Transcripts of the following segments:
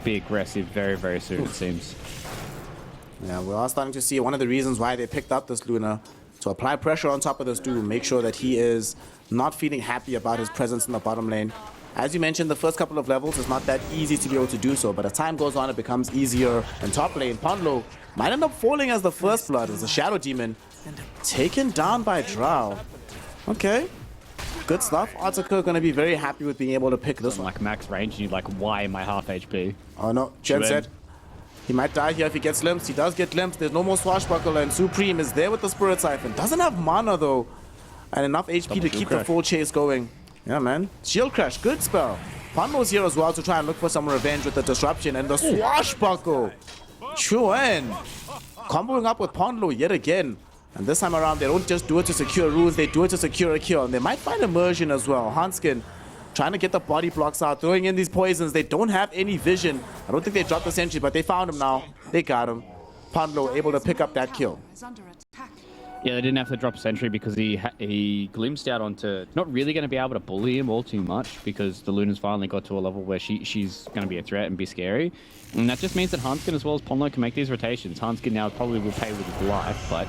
be aggressive very, very soon, it seems. Yeah, we are starting to see one of the reasons why they picked up this Luna, to apply pressure on top of this Doom, make sure that he is not feeling happy about his presence in the bottom lane. As you mentioned, the first couple of levels is not that easy to be able to do so, but as time goes on, it becomes easier. And top lane, Ponlo might end up falling as the first blood, as a Shadow Demon, taken down by Drow. Okay, good stuff. Artica gonna be very happy with being able to pick this one. Like max range, and you're like, why am I half HP? Oh no, Jen said he might die here if he gets glimpsed. He does get glimpsed. There's no more Swashbuckler, and Supreme is there with the Spirit Siphon. Doesn't have mana though, and enough HP to keep the full chase going. Yeah, man. Shield Crash, good spell. Ponlo's here as well to try and look for some revenge with the disruption and the Swashbuckle. Chuen comboing up with Ponlo yet again. And this time around, they don't just do it to secure rules, they do it to secure a kill. And they might find immersion as well. Hanskin trying to get the body blocks out, throwing in these poisons. They don't have any vision. I don't think they dropped the sentry, but they found him now. They got him. Ponlo able to pick up that kill. Yeah, they didn't have to drop sentry because he glimpsed out onto... Not really going to be able to bully him all too much because the Luna's finally got to a level where she's going to be a threat and be scary. And that just means that Hanskin as well as Ponlo can make these rotations. Hanskin now probably will pay with his life, but...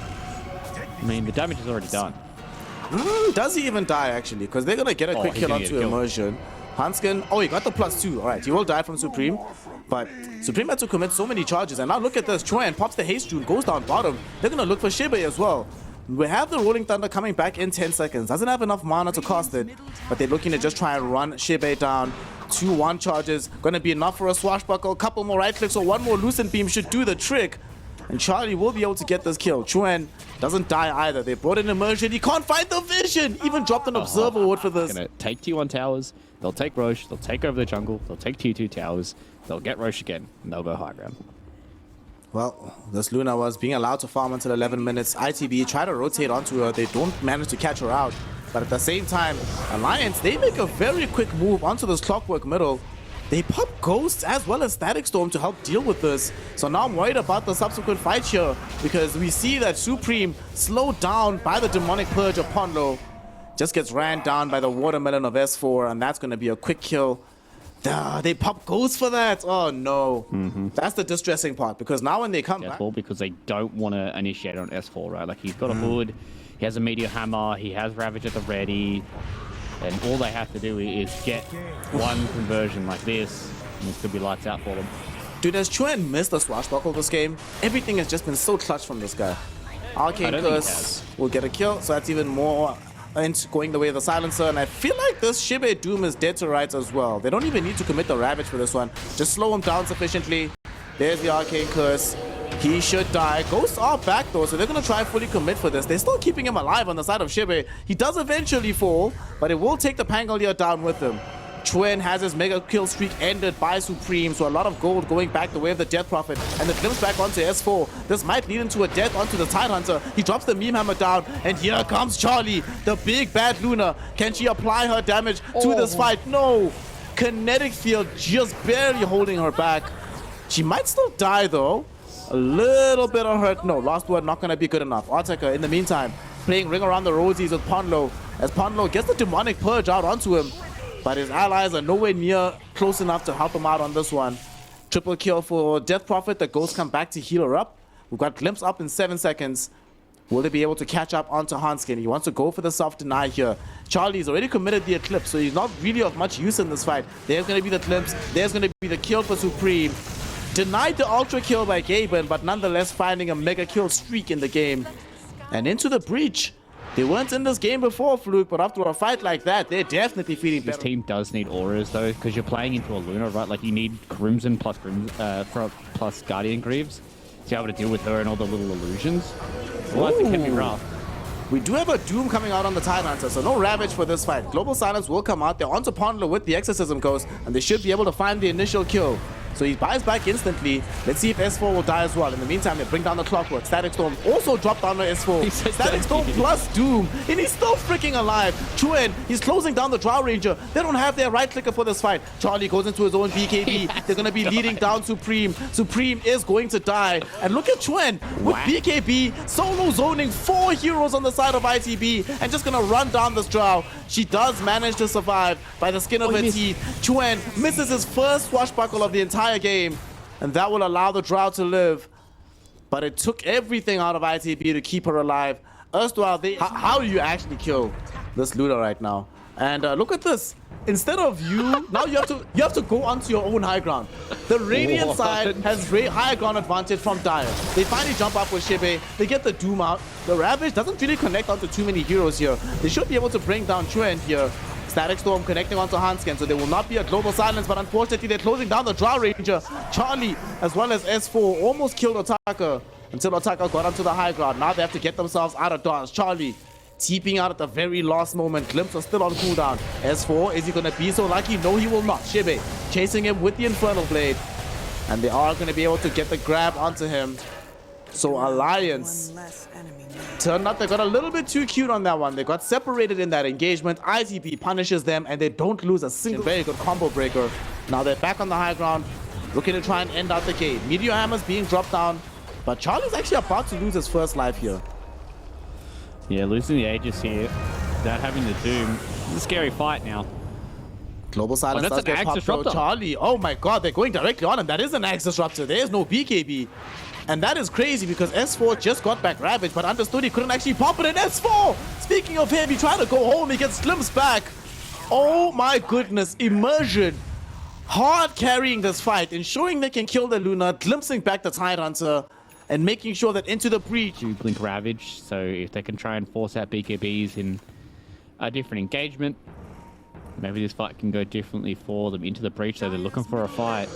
I mean, the damage is already done. Does he even die, actually? Because they're going to get a quick kill onto immersion. Hanskin, oh, he got the +2. All right, he will die from Supreme. But Supreme had to commit so many charges. And now look at this. Chuen pops the haste rune, goes down bottom. They're going to look for Shibe as well. We have the Rolling Thunder coming back in 10 seconds. Doesn't have enough mana to cast it. But they're looking to just try and run Shibe down. 2-1 charges. Going to be enough for a Swashbuckle. A couple more right clicks or one more Lucent Beam should do the trick. And Charlie will be able to get this kill. Chuen doesn't die either. They brought in immersion. He can't find the vision. Even dropped an observer ward for this. Gonna take T1 towers. They'll take Roche. They'll take over the jungle. They'll take T2 towers. They'll get Roche again. And they'll go high ground. Well, this Luna was being allowed to farm until 11 minutes. ITB try to rotate onto her. They don't manage to catch her out. But at the same time, Alliance, they make a very quick move onto this Clockwork middle. They pop Ghosts as well as Static Storm to help deal with this. So now I'm worried about the subsequent fight here because we see that Supreme slowed down by the Demonic Purge of Ponlo. Just gets ran down by the Watermelon of S4, and that's going to be a quick kill. They pop Ghosts for that. Oh no. That's the distressing part because now when they come back... Because they don't want to initiate on S4, right? Like he's got a hood, he has a Meteor Hammer, he has Ravage at the ready. And all they have to do is get one conversion like this, and this could be lights out for them. Dude, has Chuen missed the Swashbuckle this game? Everything has just been so clutch from this guy. Arcane Curse will get a kill, so that's even more going the way of the Silencer. And I feel like this Shibe Doom is dead to rights as well. They don't even need to commit the Ravage for this one. Just slow him down sufficiently. There's the Arcane Curse. He should die. Ghosts are back though, so they're going to try fully commit for this. They're still keeping him alive on the side of Shibe. He does eventually fall, but it will take the Pangolier down with him. Chuen has his mega kill streak ended by Supreme, so a lot of gold going back the way of the Death Prophet, and the glimpse back onto S4. This might lead into a death onto the Tidehunter. He drops the Meme Hammer down, and here comes Charlie, the big bad Luna. Can she apply her damage to this fight? No! Kinetic Field just barely holding her back. She might still die though. A little bit of hurt. No, last word not going to be good enough. Artica, in the meantime, playing Ring Around the Rosies with Ponlo, as Ponlo gets the Demonic Purge out onto him. But his allies are nowhere near close enough to help him out on this one. Triple kill for Death Prophet. The Ghosts come back to heal her up. We've got Glimpse up in 7 seconds. Will they be able to catch up onto Hanskin? He wants to go for the self-deny here. Charlie's already committed the Eclipse, so he's not really of much use in this fight. There's going to be the Glimpse. There's going to be the kill for Supreme. Denied the ultra kill by Gaben, but nonetheless finding a mega kill streak in the game. And into the breach. They weren't in this game before, Fluke, but after a fight like that, they're definitely feeling better. This team does need auras, though, because you're playing into a Luna, right? Like, you need Crimson plus Guardian Greaves to be able to deal with her and all the little illusions. Otherwise, it can be rough. We do have a Doom coming out on the Tidehunter, so no Ravage for this fight. Global Silence will come out. They're onto Ponlo with the Exorcism Ghost, and they should be able to find the initial kill. So he buys back instantly. Let's see if S4 will die as well. In the meantime, they bring down the Clockwork. Static Storm also dropped down the S4. Static Storm plus Doom, and he's still freaking alive. Chuen, he's closing down the Drow Ranger. They don't have their right clicker for this fight. Charlie goes into his own BKB. They're going to be leading down Supreme. Supreme is going to die. And look at Chuen with BKB, solo zoning 4 heroes on the side of ITB, and just going to run down this Drow. She does manage to survive by the skin of her teeth. Chuen misses his first swashbuckle of the entire game, and that will allow the Drow to live. But it took everything out of ITB to keep her alive. Erstwhile, how do you actually kill this Luna right now? And look at this. Instead of you, now you have to go onto your own high ground. The Radiant side has higher ground advantage from Dire. They finally jump up with Shibe. They get the Doom out. The Ravage doesn't really connect onto too many heroes here. They should be able to bring down Chuen here. Static Storm connecting onto Hansken, so there will not be a global silence, but unfortunately they're closing down the Drow Ranger. Charlie, as well as S4, almost killed Otaka until Otaka got onto the high ground. Now they have to get themselves out of dodge. Charlie TPing out at the very last moment. Glimpse was still on cooldown. S4, is he going to be so lucky? No, he will not. Shibe chasing him with the Infernal Blade. And they are going to be able to get the grab onto him. So Alliance turned out they got a little bit too cute on that one. They got separated in that engagement. ITP punishes them and they don't lose a single very good combo breaker. Now they're back on the high ground, looking to try and end out the game. Meteor Hammer's being dropped down, but Charlie's actually about to lose his first life here. Yeah, losing the Aegis here without having the Doom. It's a scary fight now. Global silence does get popped though. Charlie, oh my god, they're going directly on him. That is an Axe Disruptor. There is no BKB. And that is crazy because S4 just got back Ravage, but understood he couldn't actually pop it in S4. Speaking of him, he tried to go home. He gets glimpsed back. Oh my goodness, Immersion. Hard carrying this fight, ensuring they can kill the Luna, glimpsing back the Tidehunter, and making sure that into the breach. Blink Ravage, so if they can try and force out BKBs in a different engagement, maybe this fight can go differently for them into the breach, so they're looking for a fight.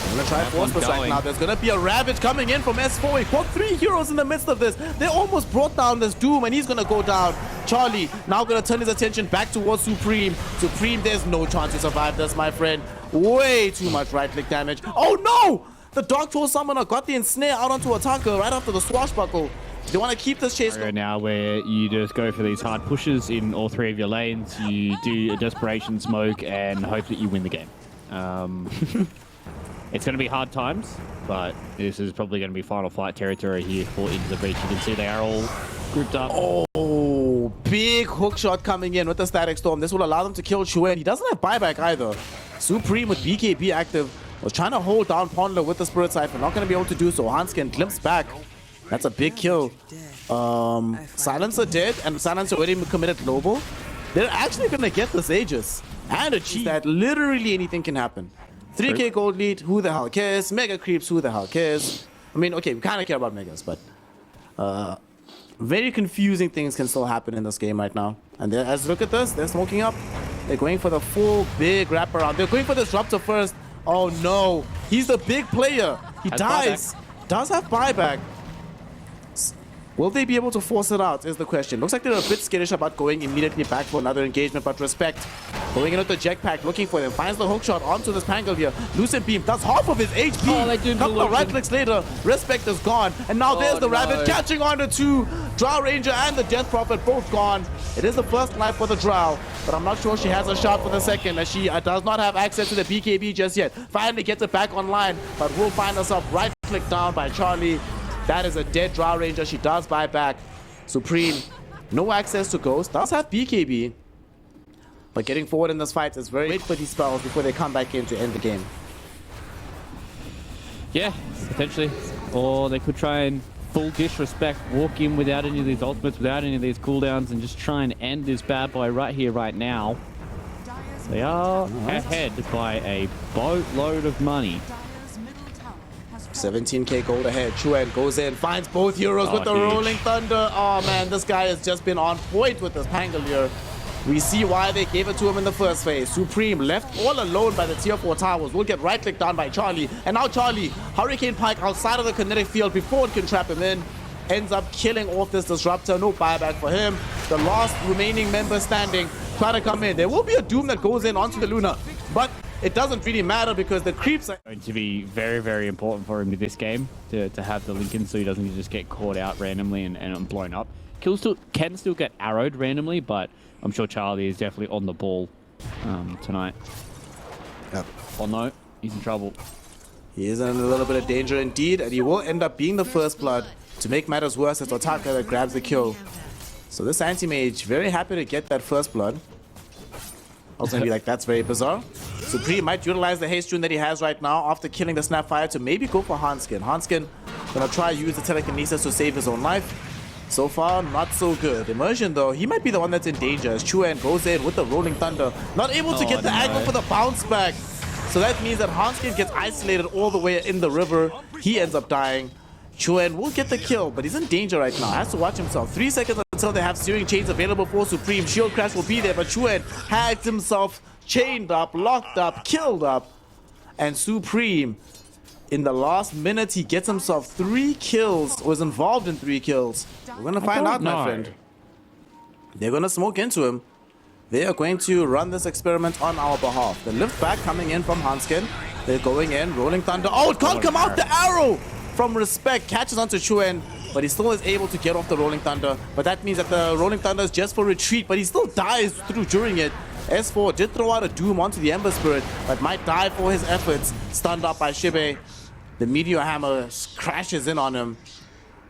I'm gonna try force this right now. There's gonna be a Ravage coming in from S4. He caught 3 heroes in the midst of this. They almost brought down this Doom and he's gonna go down. Charlie now gonna turn his attention back towards Supreme. Supreme, there's no chance to survive this, my friend. Way too much right click damage. Oh no! The Dark Troll Summoner got the ensnare out onto Otaka right after the swashbuckle. They want to keep this chase going. Now where you just go for these hard pushes in all 3 of your lanes. You do a desperation smoke and hope that you win the game. It's going to be hard times, but this is probably going to be final fight territory here for Into the Breach. You can see they are all grouped up. Oh, big hook shot coming in with the Static Storm. This will allow them to kill Chuen. He doesn't have buyback either. Supreme with BKB active was trying to hold down Pondler with the Spirit Siphon. Not going to be able to do so. Hansken glimpse back. That's a big kill. Silencer dead, and Silencer already committed global. They're actually going to get this Aegis and achieve that literally anything can happen. 3k gold lead, who the hell cares? Mega creeps, who the hell cares? I mean, okay, we kind of care about megas, but very confusing things can still happen in this game right now. And as look at this, they're smoking up. They're going for the full big wraparound. They're going for the disruptor first. Oh no, he's the big player. He dies. Does have buyback. Will they be able to force it out is the question. Looks like they're a bit skittish about going immediately back for another engagement, but Respect going in with the jetpack, looking for them. Finds the hookshot onto this Pangle here. Lucid Beam does half of his HP. Couple of right clicks later, Respect is gone. And now there's the Ravage catching on to 2. Drow Ranger and the Death Prophet both gone. It is the first life for the Drow, but I'm not sure she has a shot for the second, as she does not have access to the BKB just yet. Finally gets it back online, but will find herself right clicked down by Charlie. That is a dead Drow Ranger. She does buy back. Supreme, no access to Ghost. Does have BKB. But getting forward in this fight is very... Wait for these spells before they come back in to end the game. Yeah, potentially. Or they could try and full disrespect, walk in without any of these ultimates, without any of these cooldowns, and just try and end this bad boy right here, right now. They are ahead by a boatload of money. 17k gold ahead. Chuen goes in, finds both heroes with the Rolling Thunder. Oh man, this guy has just been on point with this Pangolier. We see why they gave it to him in the first phase. Supreme left all alone by the tier 4 towers. Will get right clicked down by Charlie. And now Charlie, Hurricane Pike outside of the kinetic field before it can trap him in. Ends up killing off this Disruptor. No buyback for him. The last remaining member standing try to come in. There will be a Doom that goes in onto the Luna, but it doesn't really matter because the creeps are going to be very, very important for him in this game to have the Lincoln, so he doesn't just get caught out randomly and blown up. Can still get arrowed randomly, but I'm sure Charlie is definitely on the ball tonight. Yep. Oh no, he's in trouble. He is in a little bit of danger indeed, and he will end up being the first blood. To make matters worse, it's Otaka that grabs the kill. So this anti-mage very happy to get that first blood. I was gonna be like, that's very bizarre. Supreme might utilize the haste rune that he has right now after killing the Snapfire to maybe go for Hanskin. Hanskin gonna try use the telekinesis to save his own life. So far, not so good. Immersion though, he might be the one that's in danger as Chuan goes in with the Rolling Thunder. Not able to get the angle for the bounce back. So that means that Hanskin gets isolated all the way in the river. He ends up dying. Chuan will get the kill, but he's in danger right now. Has to watch himself. 3 seconds until they have Searing Chains available for Supreme. Shield Crash will be there, but Chuan has himself chained up, locked up, killed up. And Supreme, in the last minute, he gets himself 3 kills, was involved in 3 kills. We're gonna find out, my friend. They're gonna smoke into him. They are going to run this experiment on our behalf. The lift back coming in from Hanskin. They're going in, Rolling Thunder. Oh, it can't come out, the arrow! From Respect, catches onto Chuan, but he still is able to get off the Rolling Thunder. But that means that the Rolling Thunder is just for retreat, but he still dies through during it. S4 did throw out a Doom onto the Ember Spirit, but might die for his efforts. Stunned up by Shibe. The Meteor Hammer crashes in on him.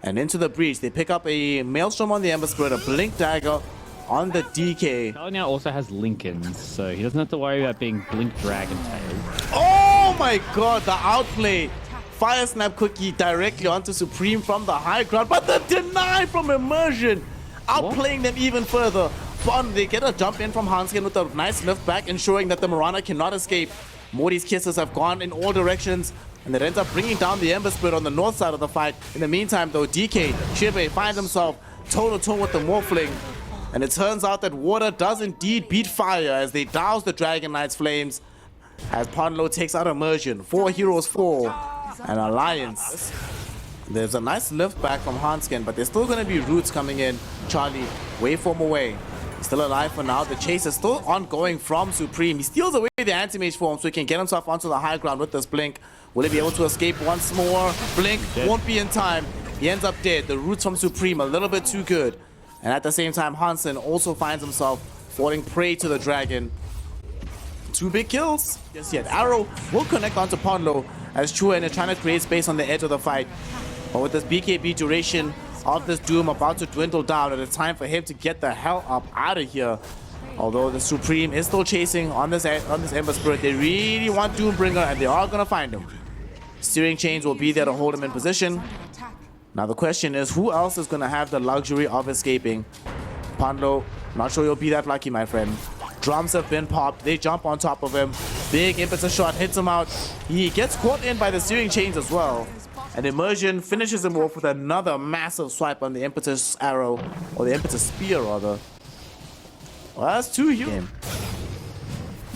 And into the breach, they pick up a Maelstrom on the Ember Spirit, a Blink Dagger on the DK. Charlie now also has Lincolns, so he doesn't have to worry about being Blink Dragon Tail. Oh my god, the outplay. Fire Snap Cookie directly onto Supreme from the high ground, but the deny from Immersion, outplaying them even further. But they get a jump in from Hanskin with a nice lift back, ensuring that the Mirana cannot escape. Morty's kisses have gone in all directions, and it ends up bringing down the Ember Spirit on the north side of the fight. In the meantime, though, DK, Shibe finds himself toe-to-toe with the Morphling, and it turns out that water does indeed beat fire as they douse the Dragon Knight's flames, as Ponlo takes out Immersion. 4 heroes fall. An Alliance. There's a nice lift back from Hanskin, but there's still going to be roots coming in. Charlie, waveform away. He's still alive for now. The chase is still ongoing from Supreme. He steals away the anti-mage form so he can get himself onto the high ground with this Blink. Will he be able to escape once more? Blink won't be in time. He ends up dead. The roots from Supreme a little bit too good. And at the same time, Hansen also finds himself falling prey to the dragon. 2 big kills. Yes, yet. Arrow will connect onto Ponlo as Chuan is trying to create space on the edge of the fight. But with this BKB duration of this Doom about to dwindle down, it is time for him to get the hell up out of here. Although the Supreme is still chasing on this Ember Spirit, they really want Doombringer, and they are going to find him. Steering Chains will be there to hold him in position. Now the question is, who else is going to have the luxury of escaping? Ponlo, not sure you'll be that lucky, my friend. Drums have been popped. They jump on top of him. Big impetus shot hits him out. He gets caught in by the Steering Chains as well. And Immersion finishes him off with another massive swipe on the impetus arrow, or the impetus spear rather. Well, that's 2 heroes.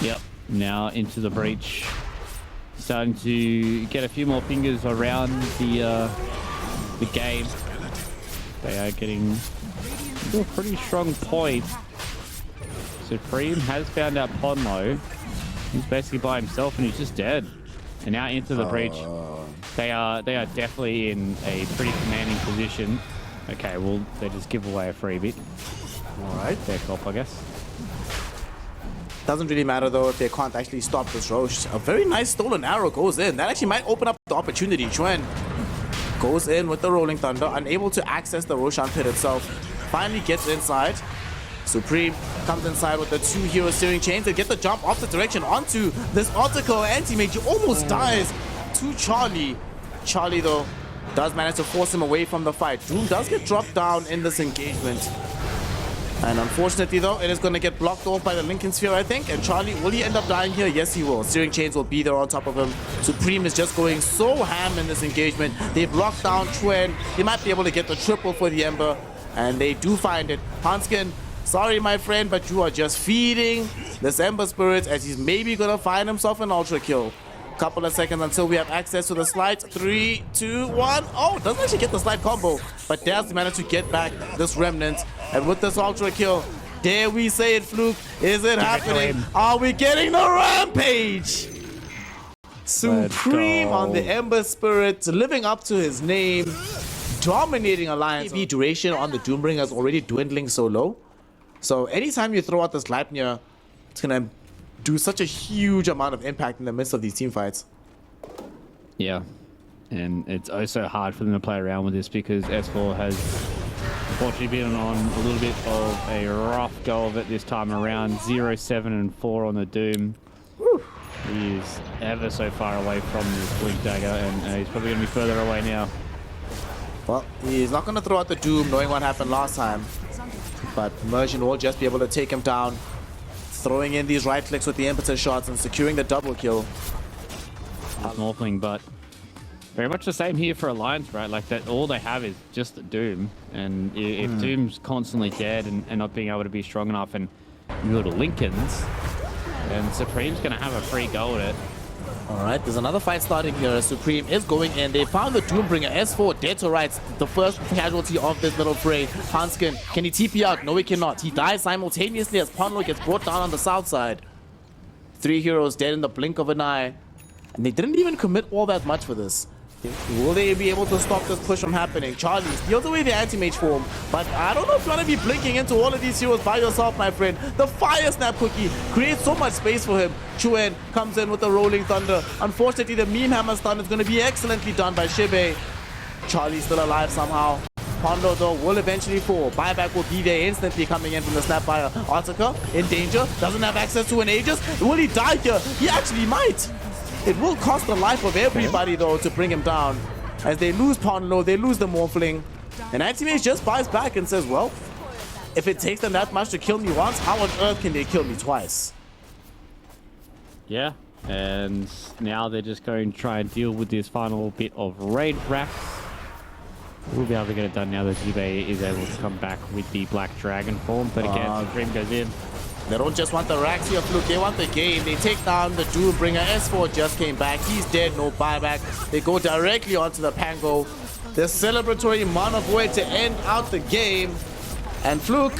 Yep. Now into the breach. Starting to get a few more fingers around the game. They are getting to a pretty strong point. Supreme has found out Ponlo. He's basically by himself and he's just dead. And now into the breach. They are definitely in a pretty commanding position. Okay, well, they just give away a freebie. Alright. Fair cop, I guess. Doesn't really matter though if they can't actually stop this Roche. A very nice stolen arrow goes in. That actually might open up the opportunity. Chuan goes in with the Rolling Thunder, unable to access the Roshan pit itself. Finally gets inside. Supreme comes inside with the 2 hero Steering Chains and get the jump off the direction onto this optical anti-mage. He almost dies to Charlie. Charlie though does manage to force him away from the fight. Doom does get dropped down in this engagement. And unfortunately though, it is going to get blocked off by the Lincoln Sphere, I think. And Charlie, will he end up dying here? Yes, he will. Steering Chains will be there on top of him. Supreme is just going so ham in this engagement. They've locked down Chuan. They might be able to get the triple for the Ember. And they do find it. Hanskin, sorry my friend, but you are just feeding this Ember Spirit as he's maybe going to find himself an ultra kill. Couple of seconds until we have access to the slide. 3, 2, 1. Oh, doesn't actually get the slide combo, but does manage to get back this remnant. And with this ultra kill, dare we say it, Fluke? Is it happening? Are we getting the rampage? Supreme on the Ember Spirit, living up to his name, dominating Alliance. The duration on the Doombringer is already dwindling so low. So anytime you throw out this Leipnir, it's gonna do such a huge amount of impact in the midst of these team fights. Yeah, and it's also hard for them to play around with this because S4 has Unfortunately, been on a little bit of a rough go of it this time around. 0, 7, and 4 on the Doom. Whew. He is ever so far away from this Blink Dagger, and he's probably going to be further away now. Well, he's not going to throw out the Doom knowing what happened last time. But Immersion will just be able to take him down. Throwing in these right clicks with the impetus shots and securing the double kill. Morphling, but very much the same here for Alliance, right? Like that, all they have is just the Doom, and if Doom's constantly dead and not being able to be strong enough, and you go to Lincoln's, then Supreme's gonna have a free go at it. Alright, there's another fight starting here. Supreme is going in. They found the Doombringer. S4 dead to rights. The first casualty of this little fray. Hanskin, can he TP out? No, he cannot. He dies simultaneously as Ponlo gets brought down on the south side. 3 heroes dead in the blink of an eye. And they didn't even commit all that much for this. Will they be able to stop this push from happening? Charlie steals away the anti-mage form, but I don't know if you want to be blinking into all of these heroes by yourself, my friend. The Fire Snap Cookie creates so much space for him. Chuen comes in with the Rolling Thunder. Unfortunately, the Meme Hammer stun is going to be excellently done by Shibe. Charlie's still alive somehow. Pondo, though, will eventually fall. Buyback will be there instantly coming in from the Snapfire. Artica in danger, doesn't have access to an Aegis. Will he die here? He actually might. It will cost the life of everybody, though, to bring him down. As they lose Ponlo, they lose the Morphling. And Anti-Mage just buys back and says, well, if it takes them that much to kill me once, how on earth can they kill me twice? Yeah, and now they're just going to try and deal with this final bit of raid racks. We'll be able to get it done now that Jibe is able to come back with the Black Dragon form. But again, Supreme goes in. They don't just want the racks here, Fluke. They want the game. They take down the Doombringer. S4 just came back. He's dead. No buyback. They go directly onto the Pango. The celebratory Monovoid to end out the game. And Fluke,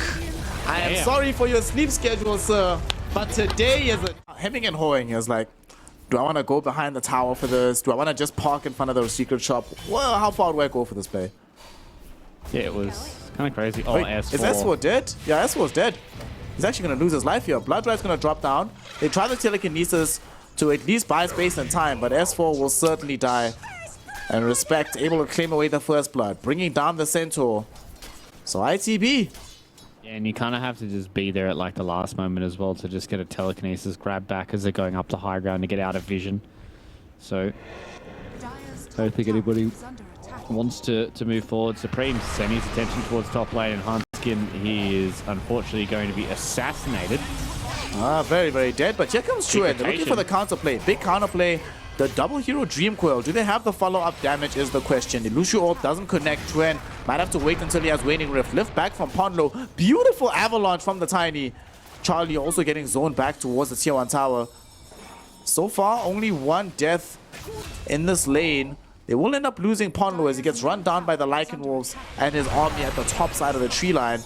I am sorry for your sleep schedule, sir. But today is a hemming and hawing. He was like, do I want to go behind the tower for this? Do I want to just park in front of the secret shop? Well, how far do I go for this play? Yeah, it was kind of crazy. Oh, Wait, S4. is S4 dead? Yeah, S4's dead. He's actually going to lose his life here. Blood Drive's going to drop down. They try the telekinesis to at least buy space and time, but S4 will certainly die. And Respect able to claim away the first blood, bringing down the Centaur. So ITB. Yeah, and you kind of have to just be there at like the last moment as well to just get a telekinesis grab back as they're going up to high ground to get out of vision. So I don't think anybody wants to move forward. Supreme sending his attention towards top lane, and Hanskin, he is unfortunately going to be assassinated. Very, very dead. But here comes Chuen. They're looking for the counterplay. Big counterplay. The double hero Dream Coil. Do they have the follow-up damage is the question. The Lucio Orb doesn't connect. Chuen might have to wait until he has Waning Rift. Lift back from Ponlo. Beautiful avalanche from the Tiny. Charlie also getting zoned back towards the tier 1 tower. So far, only one death in this lane. They will end up losing Ponlo as he gets run down by the Lycan Wolves and his army at the top side of the tree line.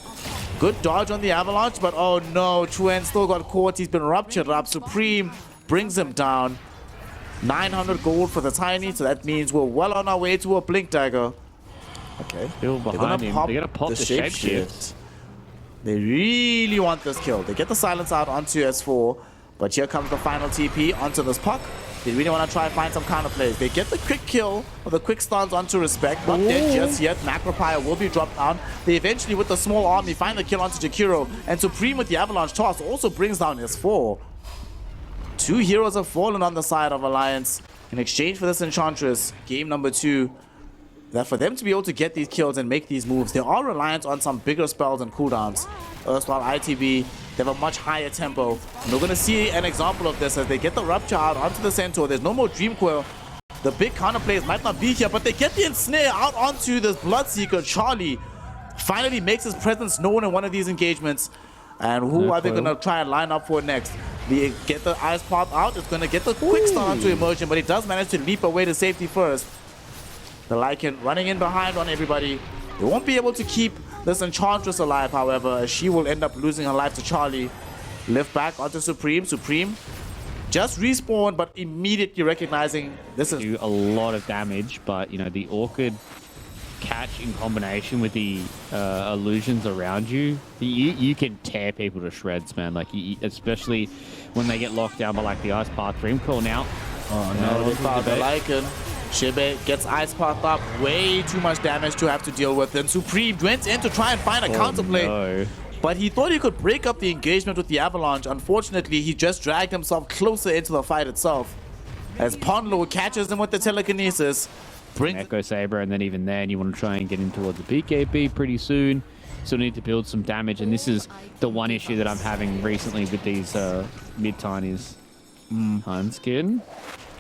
Good dodge on the avalanche, but oh no, Chuen still got caught. He's been ruptured up. Supreme brings him down. 900 gold for the Tiny, so that means we're well on our way to a Blink Dagger. Okay. Still behind him. They're gonna pop the shapeshift. They really want this kill. They get the silence out onto S4, but here comes the final TP onto this Puck. They really want to try and find some counterplays. They get the quick kill or the quick stance onto Respect. Not dead just yet. Macropire will be dropped down. They eventually, with the small army, find the kill onto Jakiro. And Supreme with the Avalanche Toss also brings down S4. 2 heroes have fallen on the side of Alliance in exchange for this Enchantress. Game number 2. That for them to be able to get these kills and make these moves, they are reliant on some bigger spells and cooldowns. Erstwhile ITB, they have a much higher tempo. And we're going to see an example of this as they get the Rupture out onto the Centaur. There's no more Dream Coil. The big counterplays might not be here, but they get the Ensnare out onto this Bloodseeker. Charlie finally makes his presence known in one of these engagements. And who are they going to try and line up for next? They get the Ice Pop out. It's going to get the quick start onto Immersion, but he does manage to leap away to safety first. The Lycan running in behind on everybody. They won't be able to keep this Enchantress alive, however, as she will end up losing her life to Charlie. Lift back onto Supreme. Supreme just respawned, but immediately recognizing this is... Do a lot of damage, but, you know, the Orchid catch in combination with the illusions around you, you can tear people to shreds, man. Like, especially when they get locked down by, like, the Ice Path Dream Call now. Oh, no, they found the Lycan. Shibe gets Ice Path up. Way too much damage to have to deal with. And Supreme went in to try and find a counterplay. No. But he thought he could break up the engagement with the Avalanche. Unfortunately, he just dragged himself closer into the fight itself. As Ponlo catches him with the telekinesis. Echo Saber, and then even then you want to try and get in towards the PKB pretty soon. Still need to build some damage, and this is the one issue that I'm having recently with these mid-tinies. Hunskin.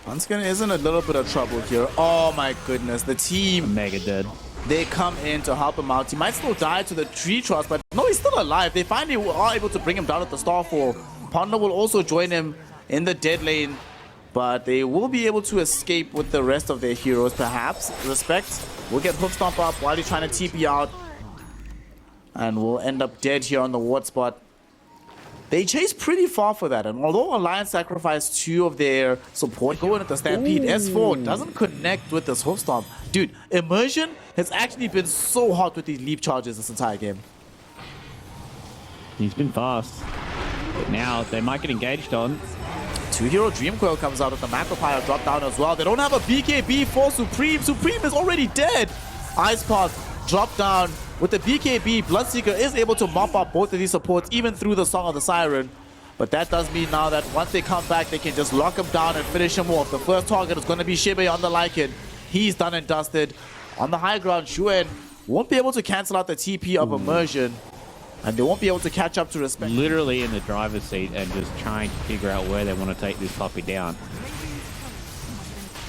Hunskin is in a little bit of trouble here. Oh my goodness, the team. Mega dead. They come in to help him out. He might still die to the tree truss, but no, he's still alive. They finally are able to bring him down at the Starfall. Panda will also join him in the dead lane, but they will be able to escape with the rest of their heroes, perhaps. Respect will get Hoof Stomp up while he's trying to TP out, and will end up dead here on the ward spot. They chase pretty far for that, and although Alliance sacrificed 2 of their support going at the Stampede, S4 doesn't connect with this Hoof Stomp. Dude, Immersion has actually been so hot with these leap charges this entire game. He's been fast. But now they might get engaged on. 2-hero Dream Coil comes out with the Macropire drop down as well. They don't have a BKB for Supreme. Supreme is already dead. Ice Path drop down. With the BKB, Bloodseeker is able to mop up both of these supports even through the Song of the Siren. But that does mean now that once they come back, they can just lock him down and finish him off. The first target is going to be Shibe on the Lycan. He's done and dusted. On the high ground, Xuen won't be able to cancel out the TP of Immersion. And they won't be able to catch up to Respect. Literally in the driver's seat and just trying to figure out where they want to take this puppy down.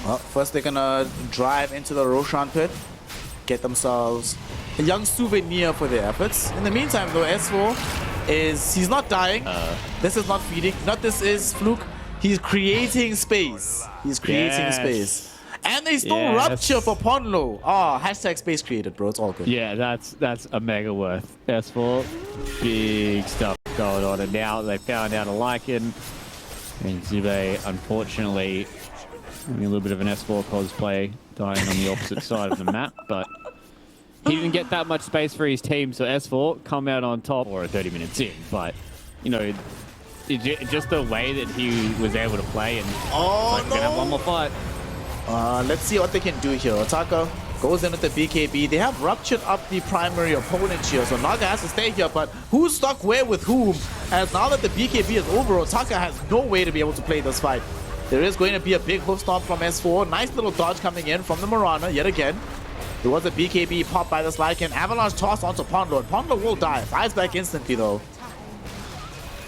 Well, first they're going to drive into the Roshan pit. Get themselves a young souvenir for their efforts. In the meantime, though, S4 he's not dying. This is not feeding. Not this is Fluke. He's creating space. He's creating space. And they still rupture for Ponlo. Oh, hashtag space created, bro. It's all good. Yeah, that's a mega worth. S4, big stuff going on. And now they found out a Lycan. And Zube, unfortunately, having a little bit of an S4 cosplay, dying on the opposite side of the map. But he didn't get that much space for his team, so S4 come out on top, or 30 minutes in. But, you know, just the way that he was able to play, and gonna have one more fight. Let's see what they can do here. Otaka goes in with the BKB. They have ruptured up the primary opponent here, so Naga has to stay here. But who's stuck where with whom? As now that the BKB is over, Otaka has no way to be able to play this fight. There is going to be a big hoof stomp from S4. Nice little dodge coming in from the Mirana yet again. There was a BKB pop by this Lycan. Avalanche toss onto Pondlo. Pondlo will die. Fires back instantly though.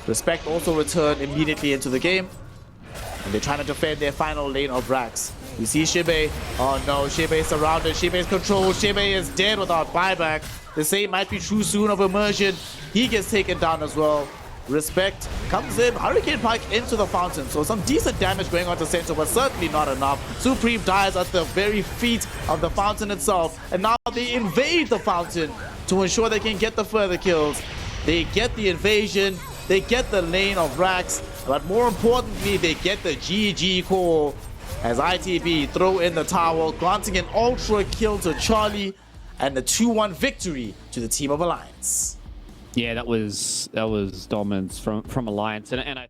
Respect also returned immediately into the game. And they're trying to defend their final lane of Rax. We see Shibe. Oh no, Shibe is surrounded. Shibe is controlled. Shibe is dead without buyback. The same might be true soon of Immersion. He gets taken down as well. Respect comes in, Hurricane Pike into the fountain, so some decent damage going on to center, but certainly not enough. Supreme dies at the very feet of the fountain itself, and now they invade the fountain to ensure they can get the further kills. They get the invasion, they get the lane of Rax, but more importantly, they get the GG call as ITB throw in the towel, granting an ultra kill to Charlie and the 2-1 victory to the team of Alliance. Yeah, that was dominance from Alliance, and I.